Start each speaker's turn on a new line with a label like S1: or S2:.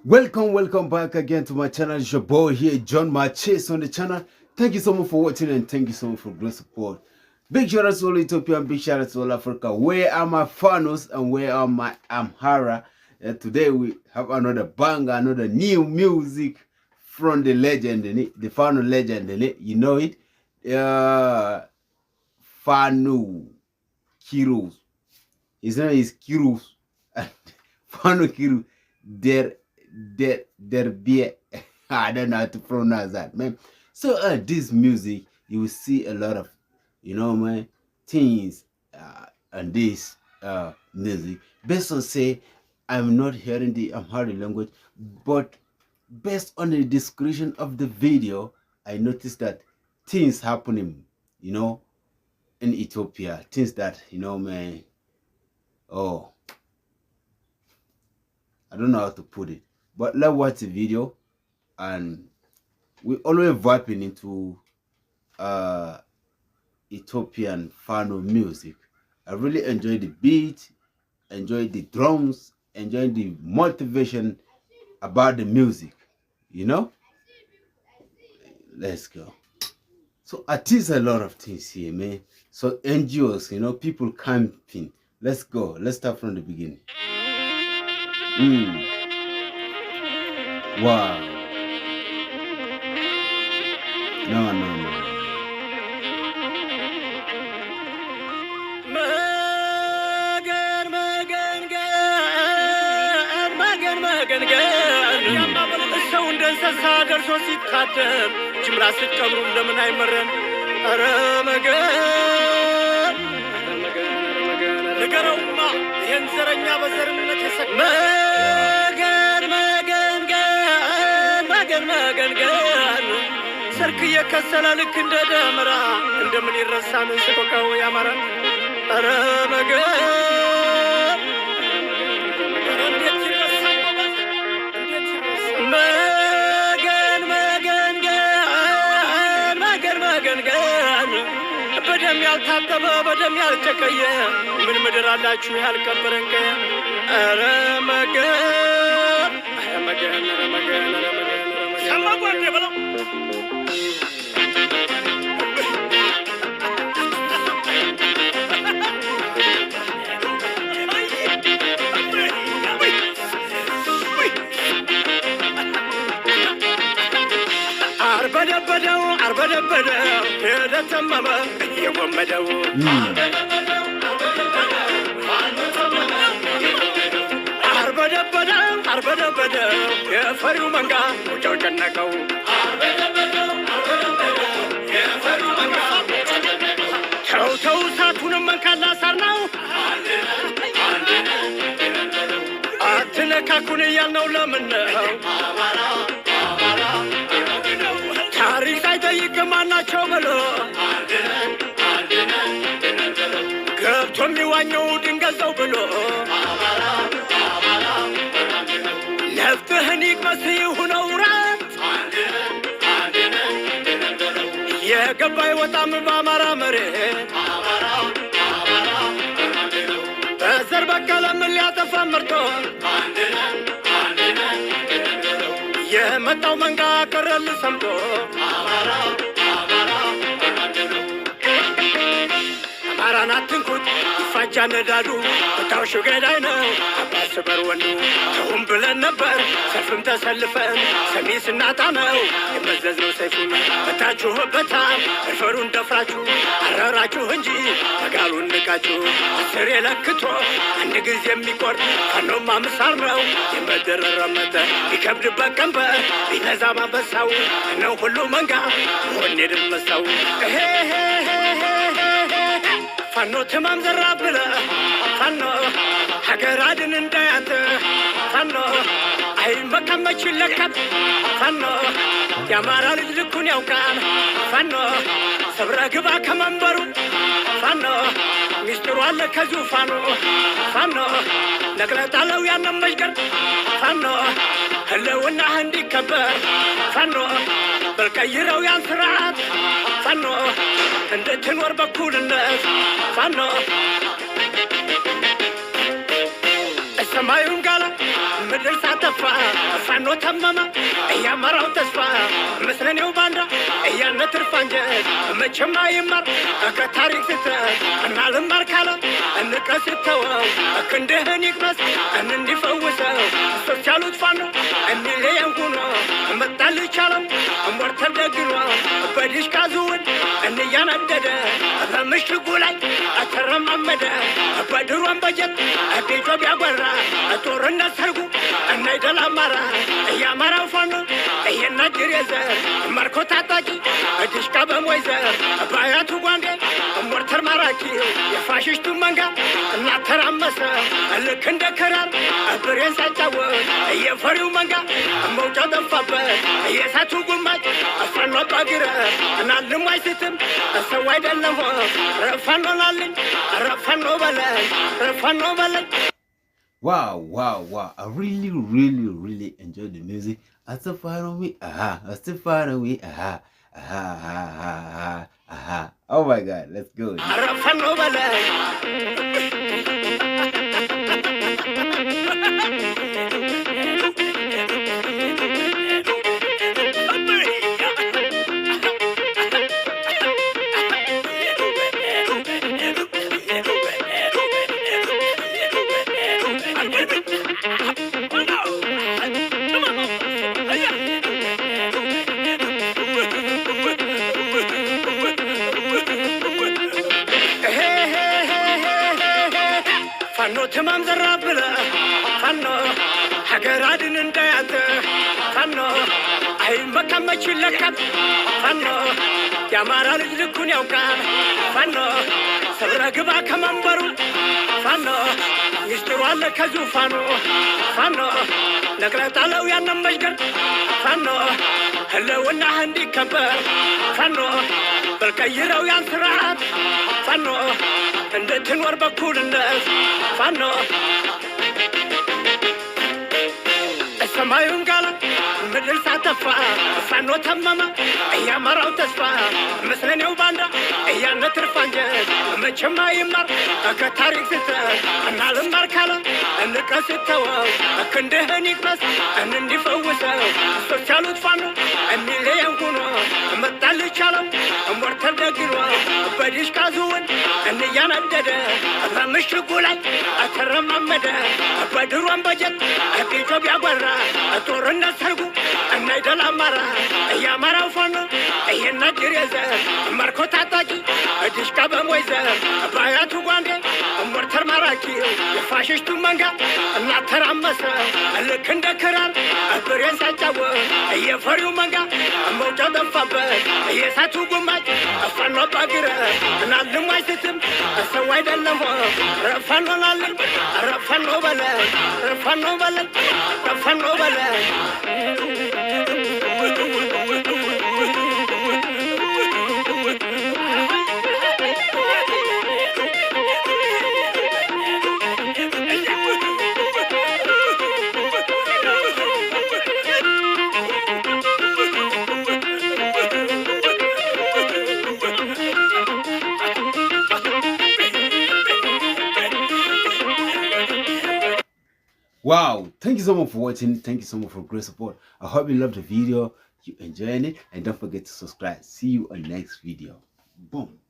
S1: Welcome back again to my channel. It's your boy here, John Marchese on the channel. Thank you so much for watching and thank you so much for great support. Big shout out to all Ethiopia and big shout out to all Africa. Where are my Fanos and where are my Amhara? Today we have another banger, another new music from the legend, the Fano legend, you know it. Fano Kirus. His name is Kirus. Fano Kirus. Derbie. I don't know how to pronounce that, man. So this music, you will see a lot of, man, things on this music. Based on say, I'm not hearing the Amharic language, but based on the description of the video, I noticed that things happening, in Ethiopia. Things that, man, oh, I don't know how to put it. But let's watch the video, and we always vibing into Ethiopian Fano music. I really enjoy the beat, enjoy the drums, enjoy the motivation about the music, Let's go. So I teach a lot of things here, man. So NGOs, people camping. Let's go. Let's start from the beginning. Wow. No.
S2: ሰርክየ ከሰላልክ እንደ ደመራ እንደምን ይረሳን ስቆቀው ያማራ አረ መገን እንዴት ይረሳን እንዴት ይረሳን መገን በደም ያልታጠበ በደም ያልጨቀየ ምን ምድር አላችሁ ያልቀበረንከ አረ መገን ሰማጓን ይበለው አርበደበደው የደተመመ የወመደው አርበደበደው የፈሪው መንጋ ውጫው ጨነቀው ተው እሳቱንም መንካላ ሳር ነው አትነካኩን እያልነው ለምን ነው ታሪክ ሳይጠይቅ ማናቸው ብሎ ገብቶ የሚዋኘው ድንገዛው ብሎ ነፍጥህን ይቅመስ ይሁነው ራት የገባይ ወጣም በአማራ መሬት በዘር በቀለ ምን ሊያጠፋ መርቶ የመጣው መንጋ ቀረል ሰምቶ አማራን አትንኩት ይፋጃ ነዳዱ ወጣው ገዳይ ነው አባስበር ወንዱ ተውም ብለን ነበር ሰልፍም ተሰልፈን ሰሚ ስናጣ ነው የመዘዝነው ሰይፉን በታችሁበታል እርፈሩን ደፍራችሁ አረራችሁ እንጂ መጋሉን ንቃችሁ አስር የለክቶ አንድ ጊዜ የሚቆርጥ ፈኖማ ምሳር ነው የመደረረመተ ይከብድበት ቀንበር ቢነዛ ማበሳው ነው ሁሉ መንጋ ሆኔ ድመሳው ፋኖ ትማም ዘራ ብለ ፋኖ ሀገር አድን እንዳያት ፋኖ አይመከመች ይለካት ፋኖ የአማራ ልጅ ልኩን ያውቃል ፋኖ ሰብረ ግባ ከመንበሩ ፋኖ ሚስጥሩ አለ ከዙፋኑ ፋኖ ነቅለጣለው ያንን መሽገር ፋኖ ህልውና እንዲከበር ፋኖ በልቀይረው ያን ስርዓት ፋኖ ሰማዩን ጋላ ምድር ሳተፋ ፋኖ ተመመ እያመራው ተስፋ መስለኔው ባንዳ እያነ ትርፍ አንጀት መቼም አይማር ከታሪክ ስተት እናልማር ካለ እንቀስተወው ክንድህን ይቅመስ እንዲፈውሰው ሶስት ያሉት ፋኖ እንለየን ሆኖ መጣል ቻለው ሞርተር ደግኖ በዲሽቃ ዝውን እንያነደደ በምሽጉ ላይ አተረማመደ በድሮን በጀት ቤጆ ቢያጓራ ጦርነት ሰርጉ እናይደል አማራ እያማራው ፋኖ እየናጅር የዘር መርኮ ታጣቂ ዲሽቃ በሞይዘር በአያቱ ጓንዴ ሞርተር ማራኪ የፋሽስቱ መንጋ እናተራመሰ ልክ እንደ ክራር ብሬን ሳጫወት የፈሪው መንጋ መውጫ ጠፋበት የእሳቱ ጉማጭ ፋኖ ባግረ እናልም አይስትም ሰው አይደለም ፋኖ ናልኝ ፋኖ በለኝ ፋኖ በለኝ።
S1: Wow, wow, wow. I really enjoyed the music. I still far away. I still far away. Oh my God, let's go. ፋኖ ተማም ዘራብለ ፋኖ ሀገር አድን እንዳያተ ፋኖ አይመካመች ይለካል ፋኖ የአማራ ልጅ ልኩን ያውቃል ፋኖ ሰብረ ግባ ከመንበሩ ፋኖ ሚስጥሩ አለ ከዙፋኑ ፋኖ ነቅለጣለው ያንን መሽገር ፋኖ ህልውናህ እንዲከበር ፋኖ በልቀይረው ያን ስርዓት ፋኖ እንድትኖር በኩልነት ፋኖ ሰማዩን ጋላ ምድር ሳተፋ ፋኖ ተመመ እያመራው ተስፋ መስለኔው ባንዳ እያነ ትርፍ አንጀት መቼም አይማር ከታሪክ ስተት እናልማር ካለ እንቀስተወው ክንድህን ይቅመስ እንዲፈውሰው ሶስት ያሉት ፋኖ እንለየን ሆኖ መጣል ቻለው ሞርተር ደግኖ በዲሽቃ ዝውን እንያነደደ በምሽጉ ላይ አተረማመደ በድሮን በጀት ቤጆ ቢያጓራ ጦርነት ሰርጉ እናይደል አማራ እያማራው ፋኖ እየናጅር የዘር መርኮ ታጣቂ ዲሽቃ በሞይዘር በአያቱ ጓንዴ ሞርተር ማራኪ የፋሽስቱ መንጋ እናተራመሰ ልክ እንደ ክራር ብሬን ሳጫወት የፈሪው መንጋ መውጫ ጠፋበት የእሳቱ ጉማጭ ፋኖ ባግረ እናልም አይስትም ሰው አይደለም ፋኖ ናልኝ ፋኖ በለኝ ፋኖ በለኝ ፋኖ በለኝ። Wow, thank you so much for watching. Thank you so much for great support. I hope you loved the video, you enjoyed it, and don't forget to subscribe. See you on next video. Boom.